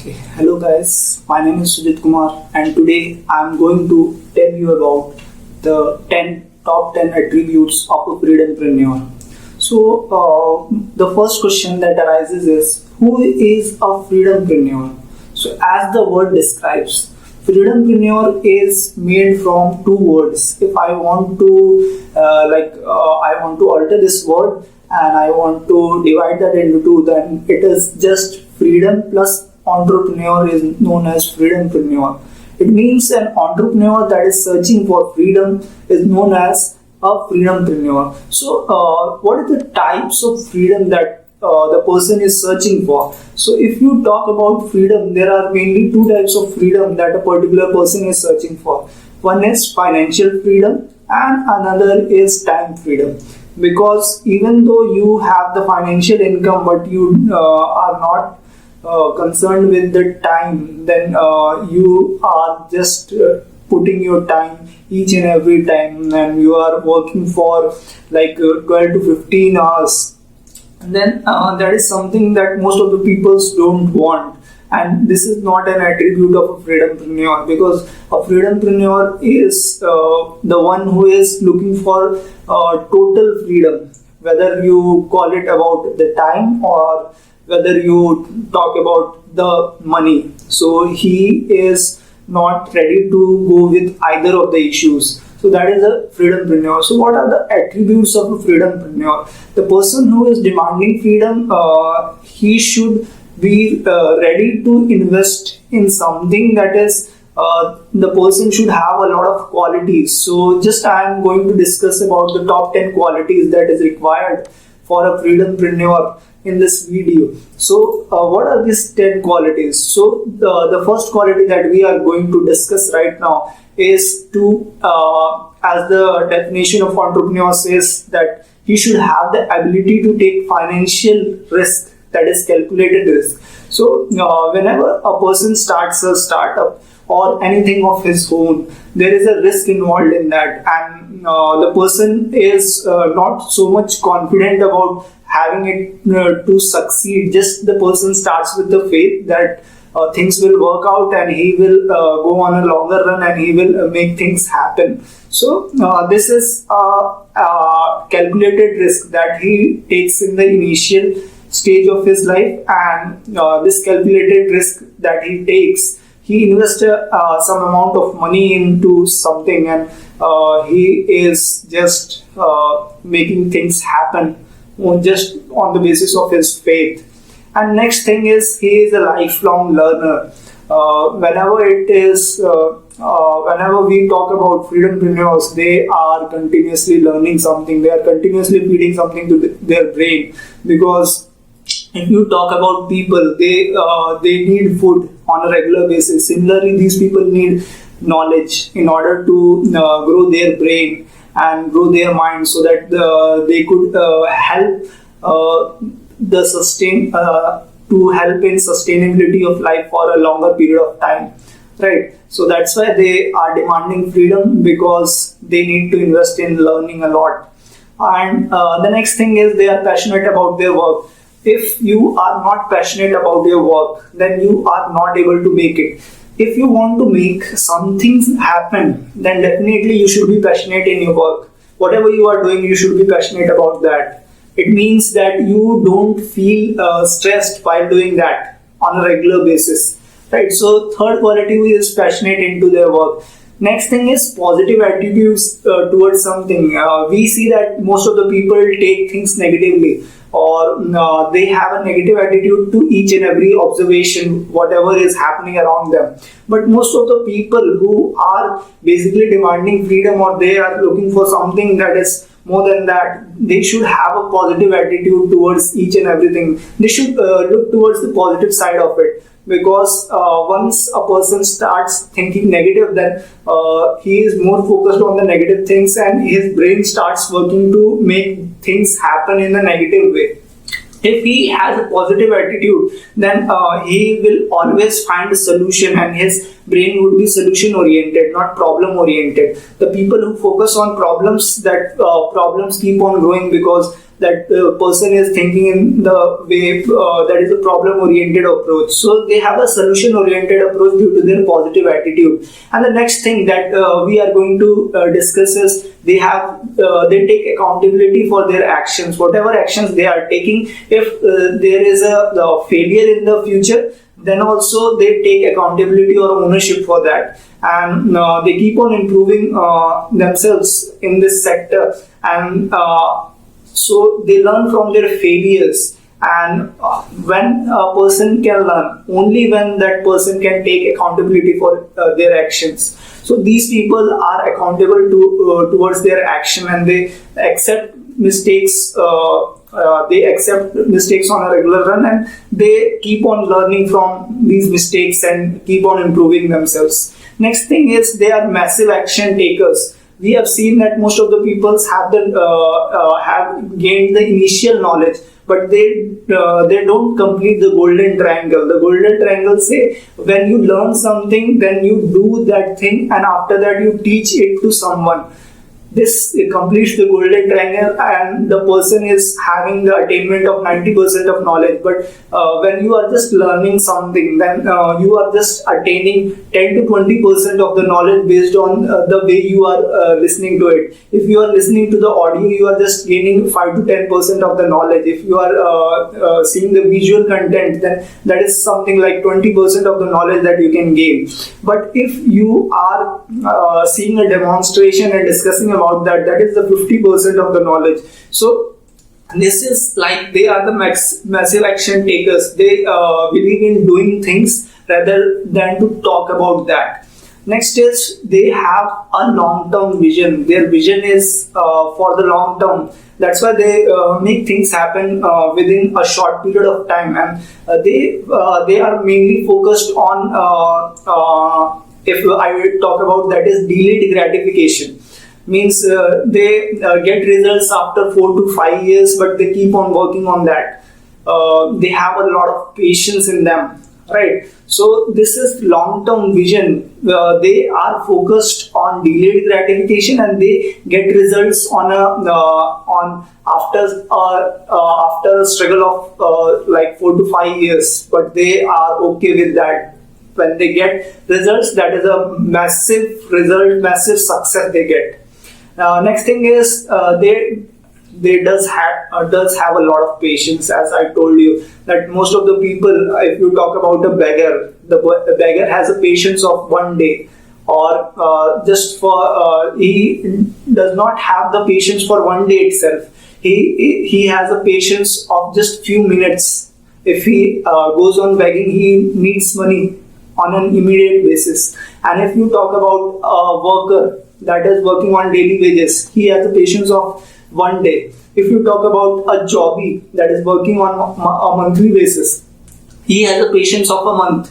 Okay, hello guys. My name is Sujit Kumar, and today I'm going to tell you about the 10 top 10 attributes of a freedompreneur. The first question that arises is, who is a freedompreneur? So, as the word describes, freedompreneur is made from two words. If I want to, I want to alter this word and I want to divide that into two, then it is just freedom plus entrepreneur is known as freedompreneur. It means an entrepreneur that is searching for freedom is known as a freedompreneur. What are the types of freedom that the person is searching for? So, if you talk about freedom, there are mainly two types of freedom that a particular person is searching for. One is financial freedom, and another is time freedom. Because even though you have the financial income, but you are not concerned with the time, then you are just putting your time each and every time, and you are working for 12 to 15 hours. And then that is something that most of the peoples don't want. And this is not an attribute of a freedompreneur, because a freedompreneur is the one who is looking for total freedom, whether you call it about the time or whether you talk about the money. So he is not ready to go with either of the issues. So that is a freedompreneur. So what are the attributes of a freedompreneur? The person who is demanding freedom, he should be ready to invest in something that is the person should have a lot of qualities. So just I am going to discuss about the top 10 qualities that is required for a freedompreneur in this video. So what are these 10 qualities? So the first quality that we are going to discuss right now is to, as the definition of entrepreneur says, that he should have the ability to take financial risk, that is calculated risk. So whenever a person starts a startup or anything of his own, there is a risk involved in that, and the person is not so much confident about having it to succeed. Just the person starts with the faith that things will work out and he will go on a longer run and he will make things happen. So this is a calculated risk that he takes in the initial stage of his life, and this calculated risk that he takes, he invests some amount of money into something, and he is just making things happen just on the basis of his faith. And next thing is, he is a lifelong learner. Whenever we talk about freedompreneurs, they are continuously learning something. They are continuously feeding something to their brain, because if you talk about people, they need food on a regular basis. Similarly, these people need knowledge in order to grow their brain and grow their mind, so that they could help to help in sustainability of life for a longer period of time, right? So that's why they are demanding freedom, because they need to invest in learning a lot. And the next thing is, they are passionate about their work. If you are not passionate about your work, then you are not able to make it. If you want to make some things happen, then definitely you should be passionate in your work. Whatever you are doing, you should be passionate about that. It means that you don't feel stressed while doing that on a regular basis, right? So third quality is passionate into their work. Next thing is positive attitudes towards something. We see that most of the people take things negatively, or they have a negative attitude to each and every observation, whatever is happening around them. But most of the people who are basically demanding freedom, or they are looking for something that is more than that, they should have a positive attitude towards each and everything. They should look towards the positive side of it, because once a person starts thinking negative, then he is more focused on the negative things, and his brain starts working to make things happen in a negative way. If he has a positive attitude, then he will always find a solution, and his brain would be solution oriented, not problem oriented. The people who focus on problems, that problems keep on growing, because that person is thinking in the way that is a problem oriented approach. So they have a solution oriented approach due to their positive attitude. And the next thing that we are going to discuss is they take accountability for their actions, whatever actions they are taking. If there is a failure in the future, then also they take accountability or ownership for that, and they keep on improving themselves in this sector, and so they learn from their failures. And when a person can learn, only when that person can take accountability for their actions. So these people are accountable towards their action, and they accept mistakes. They accept mistakes on a regular run, and they keep on learning from these mistakes and keep on improving themselves. Next thing is they are massive action takers. We have seen that most of the peoples have have gained the initial knowledge, but they don't complete the golden triangle. The golden triangle say when you learn something, then you do that thing, and after that you teach it to someone. This completes the golden triangle, and the person is having the attainment of 90% of knowledge. But when you are just learning something, then you are just attaining 10 to 20% of the knowledge based on the way you are listening to it. If you are listening to the audio, you are just gaining 5 to 10% of the knowledge. If you are seeing the visual content, then that is something like 20% of the knowledge that you can gain. But if you are seeing a demonstration and discussing about that is the 50% of the knowledge. So this is like they are the massive action takers. They believe in doing things rather than to talk about that. Next is they have a long-term vision. Their vision is for the long term. That's why they make things happen within a short period of time, and they are mainly focused on if I will talk about that is delayed gratification. Means they get results after 4 to 5 years, but they keep on working on that. They have a lot of patience in them, right? So this is long-term vision. They are focused on delayed gratification, and they get results on after a struggle of like 4 to 5 years, but they are okay with that. When they get results, that is a massive result, massive success they get. Next thing is they does have a lot of patience. As I told you, that most of the people, if you talk about a beggar, the beggar has a patience of 1 day, or just for he does not have the patience for 1 day itself. He has a patience of just few minutes. If he goes on begging, he needs money on an immediate basis. And if you talk about a worker that is working on daily wages, he has a patience of 1 day. If you talk about a jobby that is working on a monthly basis, he has a patience of a month.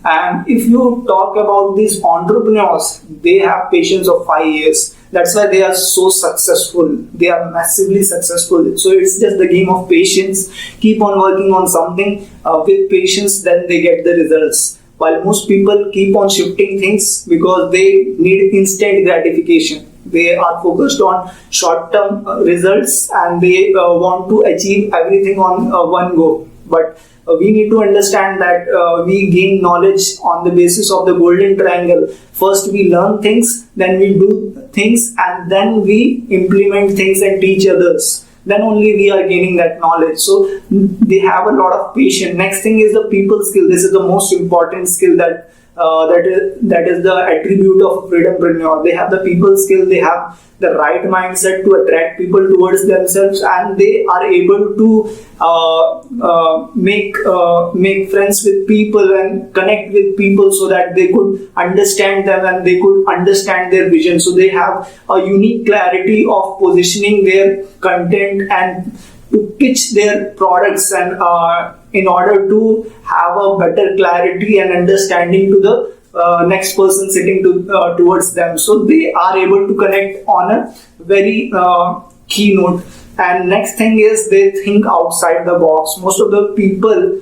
And if you talk about these entrepreneurs, they have patience of 5 years. That's why they are so successful. They are massively successful. So it's just the game of patience. Keep on working on something with patience, then they get the results. While most people keep on shifting things because they need instant gratification. They are focused on short-term results, and they want to achieve everything on one go. But we need to understand that we gain knowledge on the basis of the golden triangle. First we learn things, then we do things, and then we implement things and teach others. Then only we are gaining that knowledge. So they have a lot of patience. Next thing is the people skill. This is the most important skill that is the attribute of a freedompreneur. They have the people skill. They have the right mindset to attract people towards themselves, and they are able to make friends with people and connect with people so that they could understand them and they could understand their vision. So they have a unique clarity of positioning their content and to pitch their products, and in order to have a better clarity and understanding to the next person sitting towards them. So they are able to connect on a very keynote. And next thing is they think outside the box. Most of the people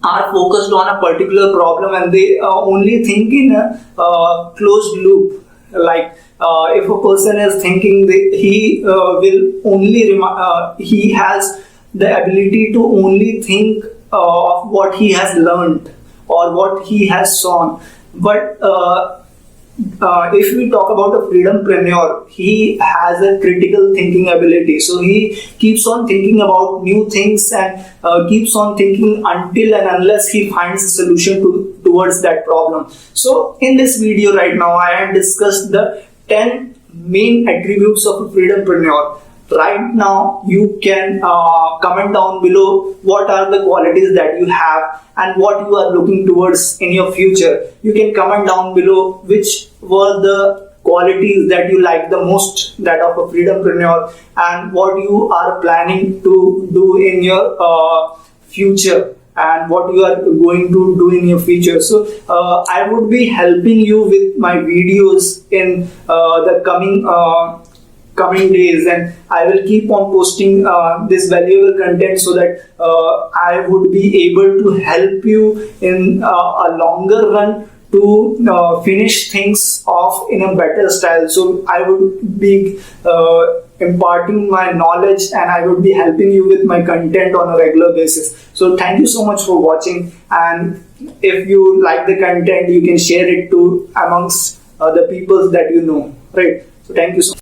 are focused on a particular problem, and they only think in a closed loop. Like if a person is thinking that he will only he has the ability to only think of what he has learned or what he has shown. But if we talk about a freedompreneur, he has a critical thinking ability. So he keeps on thinking about new things and keeps on thinking until and unless he finds a solution towards that problem. So in this video right now, I have discussed the 10 main attributes of a freedompreneur. Right now, you can comment down below what are the qualities that you have and what you are looking towards in your future. You can comment down below which were the qualities that you like the most that of a freedompreneur and what you are planning to do in your future and what you are going to do in your future. So I would be helping you with my videos in the coming days, and I will keep on posting this valuable content so that I would be able to help you in a longer run to finish things off in a better style. So I would be imparting my knowledge and I would be helping you with my content on a regular basis. So thank you so much for watching, and if you like the content, you can share it to amongst the people that you know, right? So thank you so much.